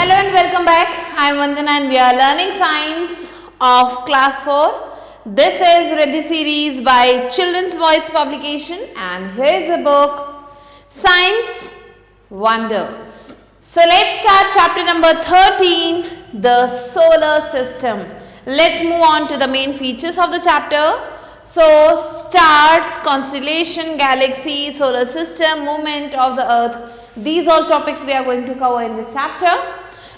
Hello and welcome back. I am Vandana and we are learning science of class 4. This is Riddhi series by Children's Voice Publication and here is a book Science Wonders. So let's start chapter number 13, the solar system. Let's move on to the main features of the chapter. So stars, constellation, galaxy, solar system, movement of the earth. These all topics we are going to cover in this chapter.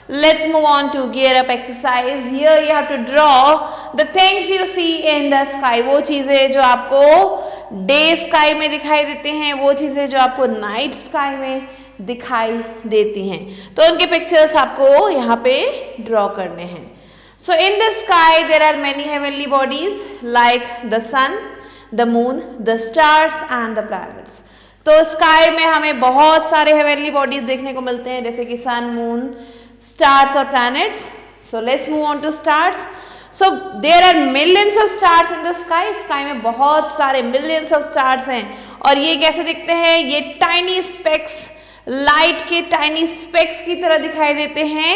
Let's move on to gear up exercise. Here you have to draw the things you see in the sky. वो चीज़ें जो आपको day sky में दिखाई देते हैं, वो चीज़ें जो आपको नाइट स्काई में दिखाई देती हैं, तो उनके पिक्चर्स आपको यहाँ पे ड्रॉ करने हैं. So in the sky there are many heavenly bodies like the sun, the moon, the stars and the planets. तो स्काई में हमें बहुत सारे हेवनली बॉडीज देखने को मिलते हैं जैसे कि सन, मून, स्टार्स और planets. So let's move on to stars. So there are millions of stars in the sky. Sky में बहुत सारे मिलियंस ऑफ स्टार्स हैं और ये कैसे दिखते हैं? ये टाइनी स्पेक्स, लाइट के टाइनी स्पेक्स की तरह दिखाई देते हैं.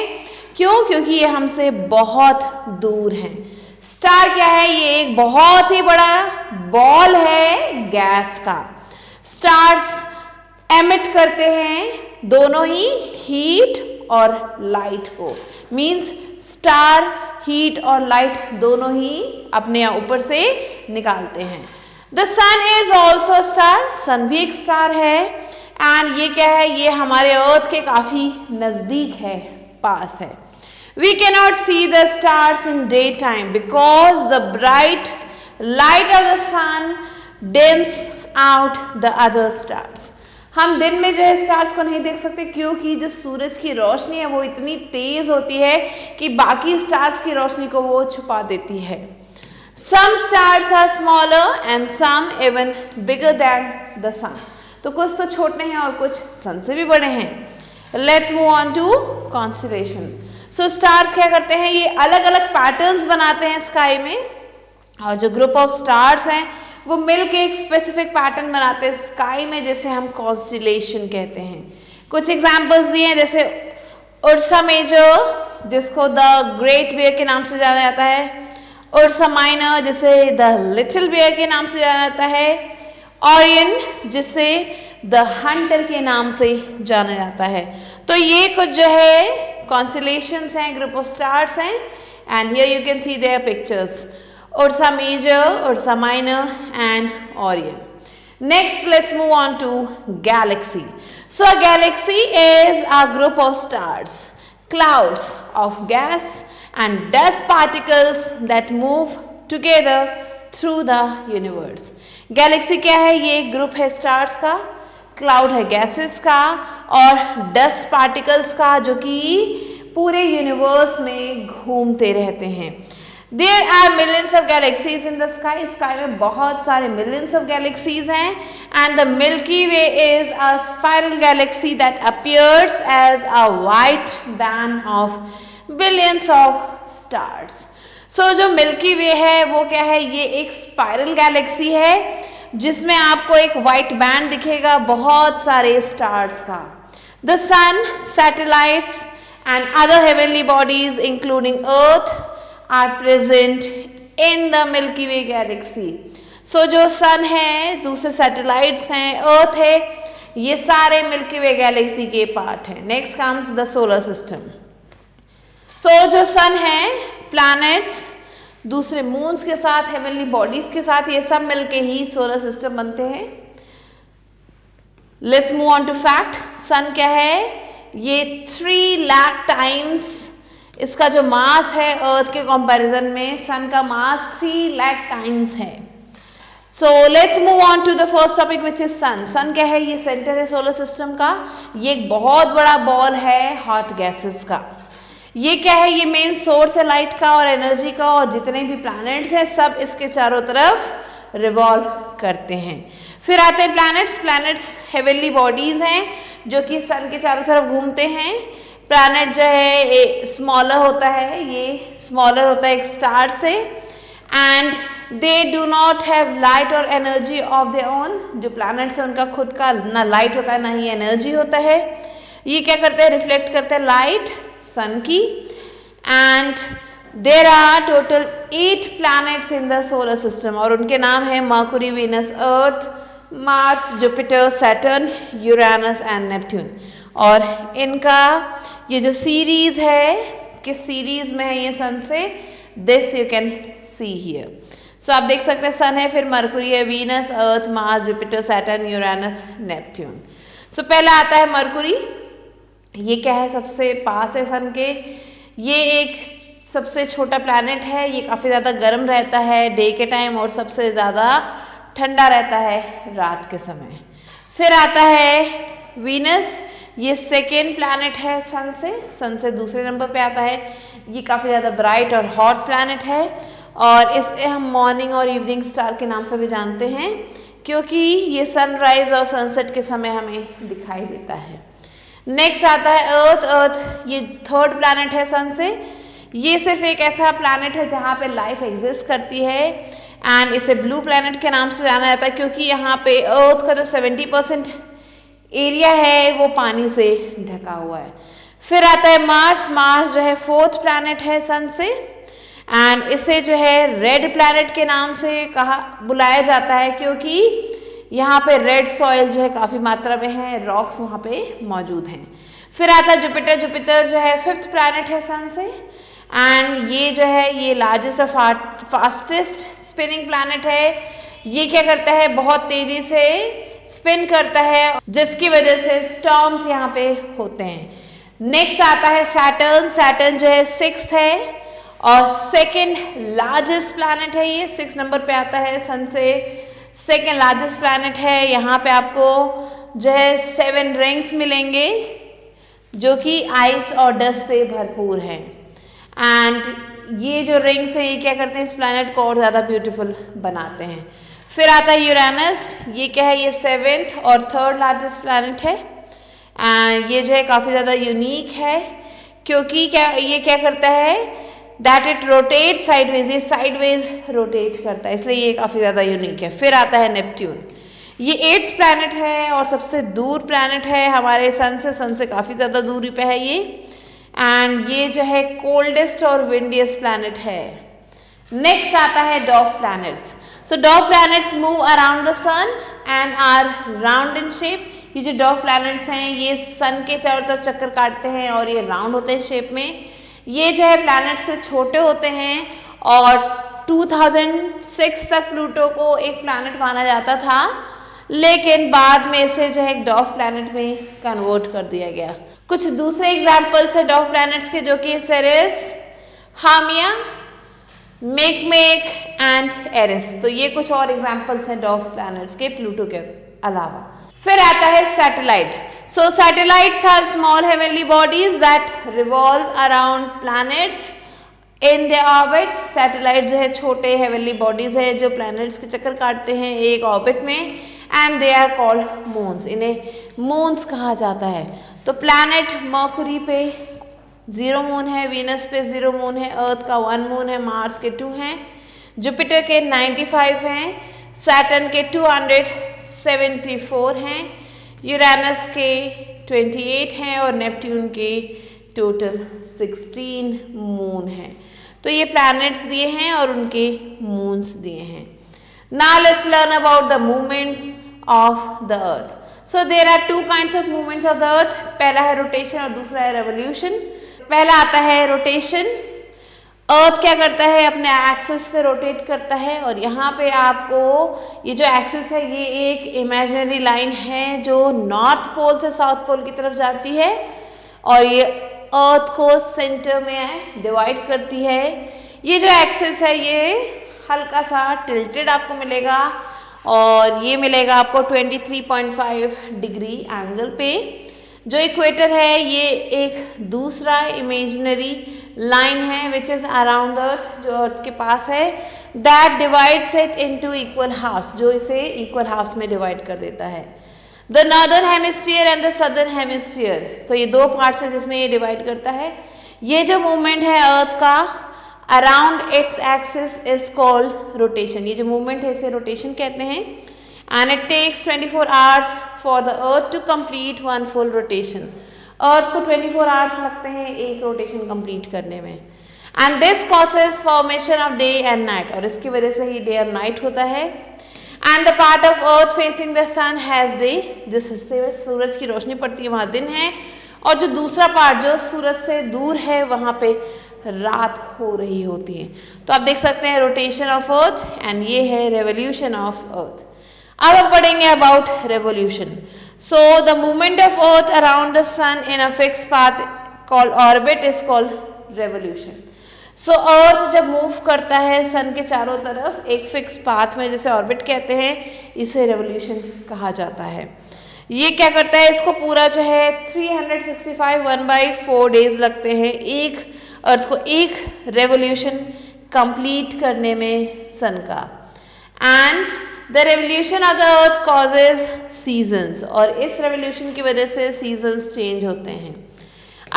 क्यों? क्योंकि ये हमसे बहुत दूर हैं. स्टार क्या है? ये एक बहुत ही बड़ा बॉल है गैस का. स्टार्स एमिट करते हैं दोनों ही हीट और लाइट को. मींस स्टार हीट और लाइट दोनों ही अपने ऊपर से निकालते हैं. The sun is also star. Sun भी एक स्टार है एंड ये क्या है? ये हमारे अर्थ के काफी नजदीक है, पास है. We can not see the stars in day time because the bright light of the sun dims out the other stars. हम दिन में जो है स्टार्स को नहीं देख सकते क्योंकि जो सूरज की रोशनी है वो इतनी तेज होती है कि बाकी स्टार्स की रोशनी को वो छुपा देती है. Some stars are smaller and some even bigger than the sun. तो कुछ तो छोटे हैं और कुछ सन से भी बड़े हैं. Let's move on to constellation. So stars क्या करते हैं? ये अलग अलग पैटर्न्स बनाते हैं स्काई में और जो ग्रुप ऑफ स्टार्स हैं वो मिलके एक स्पेसिफिक पैटर्न बनाते हैं स्काई में, जैसे हम कॉन्स्टेलेशन कहते हैं. कुछ एग्जांपल्स दिए हैं जैसे उर्सा मेजर जिसको द ग्रेट बियर के नाम से जाना जाता है, उर्सा माइनर जिसे द लिटिल बियर के नाम से जाना जाता है, ओरियन जिसे द हंटर के नाम से जाना जाता है. तो ये कुछ जो है कॉन्स्टेलेशंस हैं, ग्रुप ऑफ स्टार्स हैं and here you can see their pictures. Ursa Major, Ursa Minor and Orion. Next let's move on to galaxy. So a galaxy is a group of stars, clouds of gas and dust particles that move together through the universe. Galaxy क्या है? ये एक group है stars का, cloud है gases का और dust particles का जो कि पूरे यूनिवर्स में घूमते रहते हैं. There are millions of galaxies in the sky. Sky में बहुत सारे millions of galaxies हैं and the Milky Way is a spiral galaxy that appears as a white band of billions of stars. So जो Milky Way है वो क्या है? ये एक spiral galaxy है जिसमें आपको एक white band दिखेगा बहुत सारे stars का. The sun, satellites and other heavenly bodies including Earth are present in the Milky Way galaxy. So जो सन है, दूसरे सैटेलाइट्स हैं, अर्थ है, ये सारे मिल्की वे गैलेक्सी के पार्ट हैं. Next comes the solar system. So जो सन है, प्लैनेट्स, दूसरे मून्स के साथ, हेवनली बॉडीज के साथ, ये सब मिलके ही सोलर सिस्टम बनते हैं. Let's move on to fact. Sun क्या है? ये 3 लाख टाइम्स इसका जो मास है अर्थ के कंपैरिजन में सन का मास 3 लाख टाइम्स है. So let's move on to the first topic which is sun. Sun क्या है? ये सेंटर है सोलर सिस्टम का. ये एक बहुत बड़ा बॉल है हॉट गैसेस का. ये क्या है? ये मेन सोर्स है लाइट का और एनर्जी का और जितने भी प्लैनेट्स हैं सब इसके चारों तरफ रिवॉल्व करते हैं. फिर आते हैं प्लैनेट्स. प्लैनेट्स हेवनली बॉडीज हैं जो कि सन के चारों तरफ घूमते हैं. प्लैनेट जो है स्मॉलर होता है, ये स्मॉलर होता है एक स्टार से and they do not have light और एनर्जी ऑफ देयर ओन. जो प्लैनेट्स है उनका खुद का ना लाइट होता है ना ही एनर्जी होता है. ये क्या करते हैं? रिफ्लेक्ट करते हैं लाइट सन की। And there are total 8 planets in the solar system और उनके नाम है Mercury, Venus, Earth, Mars, Jupiter, Saturn, Uranus and Neptune. और इनका ये जो सीरीज है, किस सीरीज में है ये सन से, this you can see here. So आप देख सकते हैं सन है, फिर मर्कुरी है, Venus, Earth, Mars, Jupiter, Saturn, Uranus, Neptune. So पहला आता है मर्कुरी। ये क्या है, सबसे पास है सन के। ये एक सबसे छोटा प्लैनेट है। ये काफ़ी ज़्यादा गर्म रहता है डे के टाइम और सबसे ज़्यादा ठंडा रहता है रात के समय। फिर आता है वीनस। ये सेकेंड प्लैनेट है सन से दूसरे नंबर पे आता है। ये काफ़ी ज़्यादा ब्राइट और हॉट प्लैनेट है और इसे हम मॉर्निंग और इवनिंग स्टार के नाम से भी जानते हैं क्योंकि ये सनराइज और सनसेट के समय हमें दिखाई देता है। नेक्स्ट आता है अर्थ। अर्थ ये थर्ड प्लैनेट है सन से। ये सिर्फ एक ऐसा प्लैनेट है जहाँ पे लाइफ एग्जिस्ट करती है एंड इसे ब्लू प्लैनेट के नाम से जाना जाता है क्योंकि यहाँ पे अर्थ का जो 70% एरिया है वो पानी से ढका हुआ है। फिर आता है मार्स। मार्स जो है फोर्थ प्लैनेट है सन से एंड इसे जो है रेड प्लैनेट के नाम से बुलाया जाता है क्योंकि यहाँ पे रेड सॉइल जो है काफ़ी मात्रा में है, रॉक्स वहाँ पे मौजूद हैं। फिर आता है जुपिटर। जुपिटर जो है फिफ्थ प्लैनेट है सन से एंड ये जो है ये लार्जेस्ट और फास्टेस्ट स्पिनिंग प्लैनेट है। ये क्या करता है, बहुत तेजी से स्पिन करता है जिसकी वजह से स्टॉर्म्स यहाँ पे होते हैं। नेक्स्ट आता है सैटर्न। सैटर्न जो है सिक्स्थ है और सेकेंड लार्जेस्ट प्लैनेट है। ये 6 नंबर पे आता है सन से, सेकेंड लार्जेस्ट प्लैनेट है। यहाँ पे आपको जो है 7 रिंग्स मिलेंगे जो कि आइस और डस्ट से भरपूर हैं एंड ये जो रिंग्स हैं ये क्या करते हैं, इस प्लैनेट को और ज़्यादा ब्यूटीफुल बनाते हैं। फिर आता है यूरेनस। ये क्या है, ये 7th और 3rd लार्जेस्ट प्लैनेट है एंड ये जो है काफ़ी ज़्यादा यूनिक है क्योंकि ये क्या करता है दैट इट रोटेट साइडवेज। ये साइडवेज रोटेट करता है इसलिए ये काफ़ी ज़्यादा यूनिक है। फिर आता है नेपट्यून। ये 8th प्लैनेट है और सबसे दूर प्लैनेट है हमारे सन से काफ़ी ज़्यादा दूरी पे है ये एंड ये जो है कोल्डेस्ट और विंडियस्ट प्लैनेट है। नेक्स्ट आता है dwarf planets. So dwarf planets move around the sun and are round in shape. ये जो डॉर्फ प्लैनेट्स हैं ये सन के चारों तरफ चक्कर काटते हैं और ये राउंड होते हैं शेप में। ये जो है प्लैनेट से छोटे होते हैं और 2006 तक प्लूटो को एक प्लैनेट माना जाता था लेकिन बाद में इसे जो है एक डॉर्फ प्लैनेट में कन्वर्ट कर दिया गया। कुछ दूसरे एग्जाम्पल्स है डॉर्फ प्लैनेट्स के जो कि सेरेस, हामिया, मेकमेक एंड एरिस। तो ये कुछ और एग्जाम्पल्स हैं डॉर्फ प्लैनेट्स के प्लूटो के अलावा। फिर आता है satellite. So satellites are small heavenly bodies that revolve around planets in the orbit. Satellite जो है छोटे हेवनली बॉडीज है जो प्लैनेट्स के चक्कर काटते हैं एक ऑर्बिट में and they are called moons. इन्हें मून्स कहा जाता है। तो प्लैनेट मर्कुरी पे 0 मून है, वीनस पे 0 मून है, अर्थ का 1 मून है, मार्स के 2 हैं, जुपिटर के 95 हैं, सैटर्न के 274 हैं, यूरेनस के 28 हैं और नेपट्यून के टोटल 16 मून हैं। तो ये प्लैनेट्स दिए हैं और उनके मून्स दिए हैं। Now let's learn about the movements of the earth. So there are 2 kinds of movements of the earth. पहला है रोटेशन और दूसरा है रेवोल्यूशन। पहला आता है रोटेशन। अर्थ क्या करता है, अपने एक्सिस पे रोटेट करता है और यहाँ पे आपको ये जो एक्सिस है ये एक इमेजिनरी लाइन है जो नॉर्थ पोल से साउथ पोल की तरफ जाती है और ये अर्थ को सेंटर में डिवाइड करती है। ये जो एक्सिस है ये हल्का सा टिल्टेड आपको मिलेगा और ये मिलेगा आपको 23.5 डिग्री एंगल पे। जो इक्वेटर है ये एक दूसरा इमेजिनरी लाइन है विच इज अराउंड अर्थ, जो अर्थ के पास है, that divides it into equal halves, जो इसे इक्वल हाफ्स में डिवाइड कर देता है। The northern hemisphere and the southern hemisphere, तो ये 2 पार्ट्स है जिसमें ये डिवाइड करता है। ये जो मूवमेंट है अर्थ का around its axis is called rotation. ये जो मूवमेंट है इसे रोटेशन कहते हैं and it takes 24 hours for the earth to complete 1 full rotation. Earth को 24 आवर्स लगते हैं एक रोटेशन कंप्लीट करने में। And this causes formation of day and night, और इसकी वजह से ही डे और नाइट होता है। And the part of earth facing the sun has day, जिस हिस्से में सूरज की रोशनी पड़ती है वहाँ दिन है, और जो दूसरा पार्ट जो सूरज से दूर है वहाँ पे रात हो रही होती है। तो आप देख सकते हैं रोटेशन ऑफ अर्थ, एंड ये है रेवोल्यूशन ऑफ अर्थ। अब हम पढ़ेंगे about revolution. So the movement of earth around the sun in a fix path called orbit is called revolution. So earth जब मूव करता है सन के चारों तरफ एक फिक्स पाथ में, जैसे ऑर्बिट कहते हैं, इसे रेवोल्यूशन कहा जाता है। ये क्या करता है, इसको पूरा जो है 365 1/4 डेज लगते हैं एक अर्थ को एक रेवोल्यूशन कंप्लीट करने में सन का। And the revolution of the earth causes seasons, और इस रेवोल्यूशन की वजह से सीजन्स चेंज होते हैं।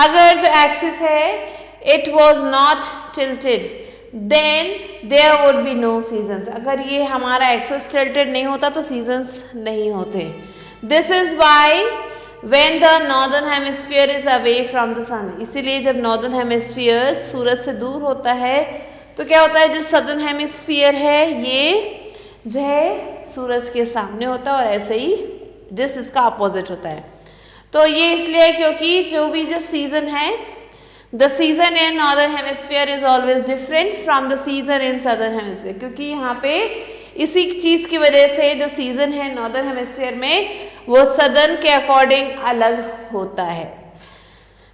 अगर जो एक्सिस है it was not tilted then there would be no seasons, अगर ये हमारा एक्सिस टिल्टेड नहीं होता तो सीजन्स नहीं होते। This is why when the northern hemisphere is away from the sun, इसीलिए जब northern hemisphere सूरज से दूर होता है तो क्या होता है, जो southern hemisphere है ये जो है सूरज के सामने होता है, और ऐसे ही जिस इसका अपोजिट होता है। तो ये इसलिए क्योंकि जो भी जो सीजन है, the season in northern hemisphere is always different from the season in southern hemisphere, क्योंकि यहाँ पे इसी चीज की वजह से जो सीजन है नॉर्दर्न हेमिस्फीयर में वो सदर्न के अकॉर्डिंग अलग होता है।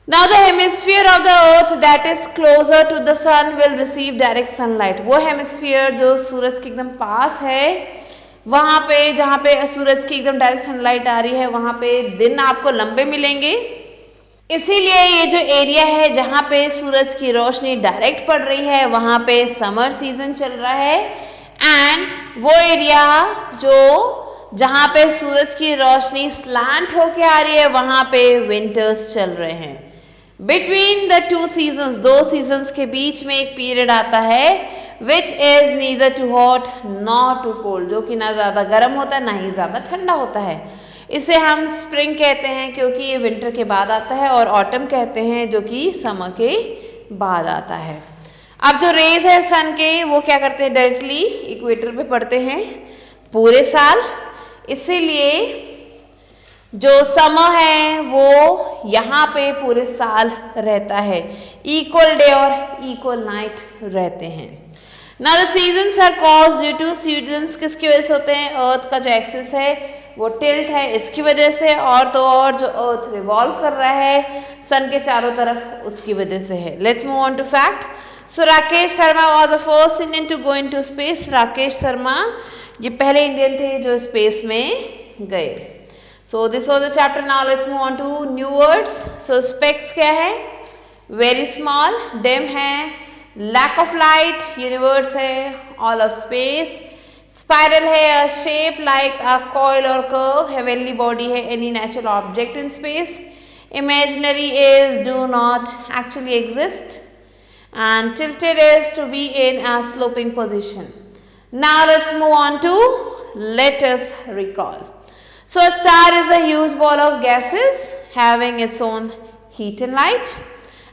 Now the hemisphere of the earth that is closer to the sun will receive direct sunlight, वो हेमिस्फीयर जो सूरज के एकदम पास है वहां पे, जहां पे सूरज की एकदम डायरेक्ट सनलाइट आ रही है वहां पे दिन आपको लंबे मिलेंगे। इसीलिए ये जो एरिया है जहां पे सूरज की रोशनी डायरेक्ट पड़ रही है वहां पे समर सीजन चल रहा है, एंड वो एरिया जो जहां पे सूरज की रोशनी स्लांट होके आ रही है वहां पे विंटर्स चल रहे हैं। बिटवीन द टू सीजन्स, दो सीजन्स के बीच में एक पीरियड आता है which is neither too hot not too cold, जो कि ना ज़्यादा गर्म होता है ना ही ज़्यादा ठंडा होता है। इसे हम स्प्रिंग कहते हैं क्योंकि ये विंटर के बाद आता है, और ऑटम कहते हैं जो कि समर के बाद आता है। अब जो रेज है सन के वो क्या करते हैं, डायरेक्टली इक्वेटर पे पड़ते हैं पूरे साल, इसीलिए जो समर है वो यहाँ पे पूरे साल रहता है, इक्वल डे और इक्वल नाइट रहते हैं। Now the seasons are caused due to, seasons किसकी वजह से होते हैं, अर्थ का जो एक्सिस है वो टिल्ट है इसकी वजह से, और तो और जो अर्थ रिवॉल्व कर रहा है सन के चारों तरफ उसकी वजह से है। Let's move on to fact. So Rakesh Sharma was the first Indian to go into space. Rakesh Sharma ये पहले इंडियन थे जो स्पेस में गए। So this was the chapter. Now let's move on to new words. So specks क्या है, वेरी स्मॉल, डिम है, lack of light, universe है, ऑल ऑफ स्पेस, स्पाइरल है, a shape like a coil और curve, heavenly body है, any natural object in space, imaginary is do not actually exist, and tilted is to be in a sloping position. Now let's move on to let us recall. So a star is a huge ball of gases having its own heat and light.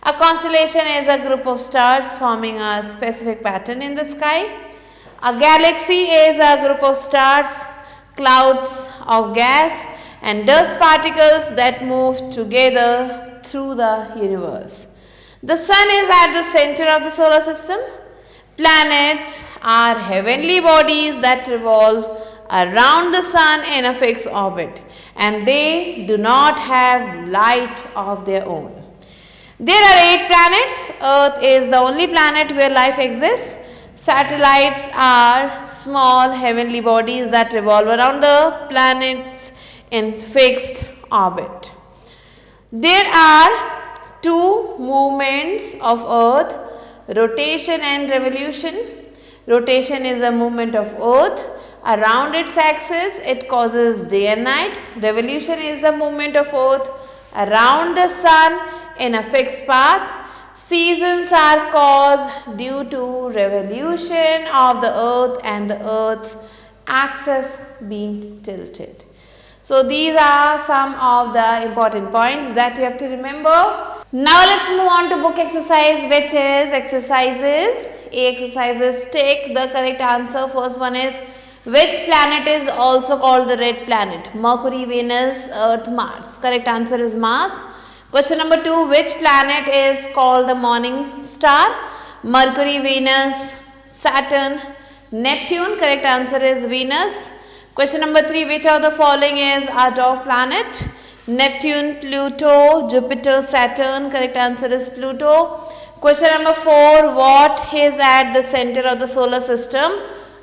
A constellation is a group of stars forming a specific pattern in the sky. A galaxy is a group of stars, clouds of gas and dust particles that move together through the universe. The sun is at the center of the solar system. Planets are heavenly bodies that revolve around the sun in a fixed orbit, and they do not have light of their own. There are 8 planets. Earth is the only planet where life exists. Satellites are small heavenly bodies that revolve around the planets in fixed orbit. There are 2 movements of Earth, rotation and revolution. Rotation is a movement of Earth around its axis. It causes day and night. Revolution is the movement of Earth around the sun in a fixed path. Seasons are caused due to revolution of the Earth and the Earth's axis being tilted. So these are some of the important points that you have to remember. Now let's move on to book exercise, which is exercises. A exercises, take the correct answer. First one is, which planet is also called the red planet? Mercury, Venus, Earth, Mars. Correct answer is Mars. Question number 2, which planet is called the morning star? Mercury, Venus, Saturn, Neptune. Correct answer is Venus. Question number 3, which of the following is a dwarf planet? Neptune, Pluto, Jupiter, Saturn. Correct answer is Pluto. Question number 4, what is at the center of the solar system?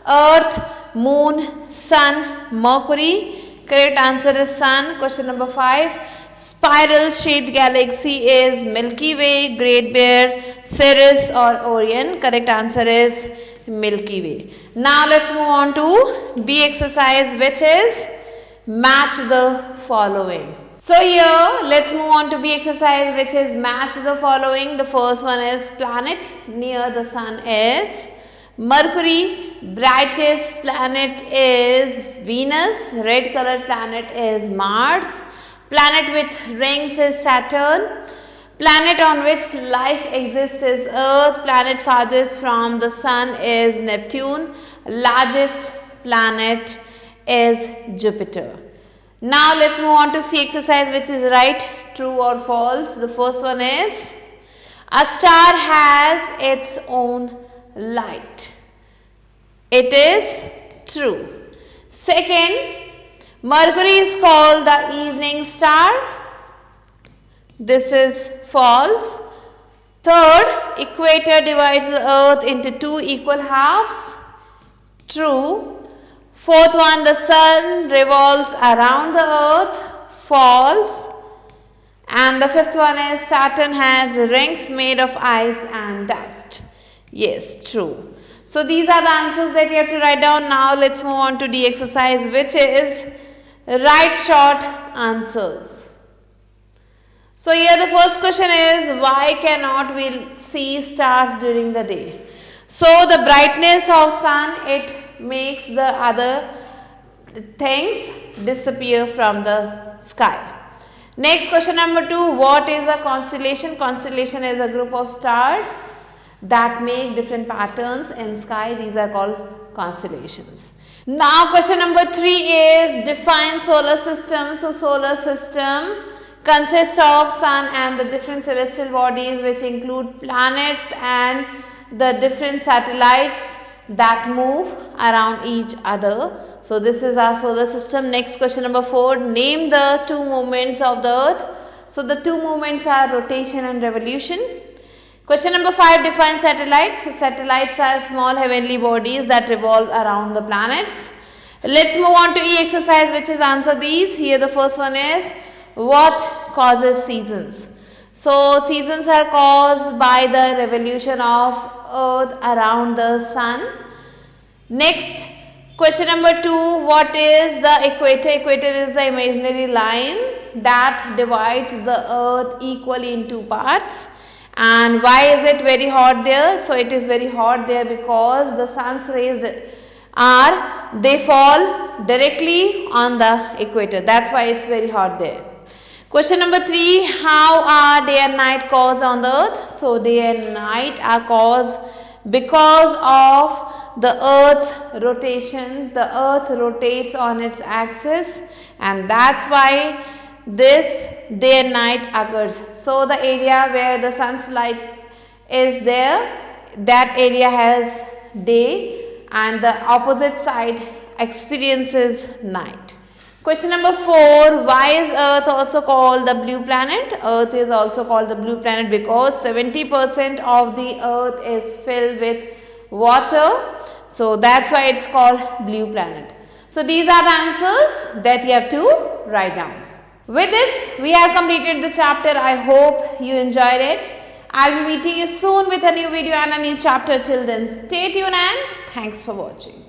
Earth, Moon, Sun, Mercury. Correct answer is Sun. Question number 5, spiral shaped galaxy is Milky Way, Great Bear, Sirius or Orion. Correct answer is Milky Way. Now let's move on to B exercise, which is match the following. So here let's move on to B exercise, which is match the following. The first one is planet near the sun is Mercury, brightest planet is Venus, red colored planet is Mars, planet with rings is Saturn, planet on which life exists is Earth, planet farthest from the sun is Neptune, largest planet is Jupiter. Now let's move on to C exercise, which is right, true or false. The first one is, a star has its own light. It is true. Second, Mercury is called the evening star. This is false. Third, equator divides the earth into two equal halves. True. Fourth one, the sun revolves around the earth. False. And the fifth one is, Saturn has rings made of ice and dust. Yes, true. So these are the answers that you have to write down. Now let's move on to the exercise, which is write short answers. So here the first question is, why cannot we see stars during the day? So the brightness of sun, it makes the other things disappear from the sky. Next, question number 2, what is a constellation? Constellation is a group of stars that make different patterns in sky. These are called constellations. Now question number 3 is, define solar system. So solar system consists of sun and the different celestial bodies, which include planets and the different satellites that move around each other. So this is our solar system. Next, question number 4, name the two movements of the earth. So the two movements are rotation and revolution. Question number 5, define satellites. So satellites are small heavenly bodies that revolve around the planets. Let's move on to E exercise, which is answer these. Here the first one is, what causes seasons? So seasons are caused by the revolution of earth around the sun. Next, question number 2, what is the equator? Equator is the imaginary line that divides the earth equally in two parts. And why is it very hot there? So it is very hot there because the sun's rays they fall directly on the equator. That's why it's very hot there. Question number 3, how are day and night caused on the earth? So day and night are caused because of the earth's rotation. The earth rotates on its axis, and that's why this day and night occurs. So the area where the sun's light is there, that area has day, and the opposite side experiences night. Question number 4, why is Earth also called the blue planet? Earth is also called the blue planet because 70% of the earth is filled with water. So that's why it's called blue planet. So these are the answers that you have to write down. With this, we have completed the chapter. I hope you enjoyed it. I'll be meeting you soon with a new video and a new chapter. Till then, stay tuned and thanks for watching.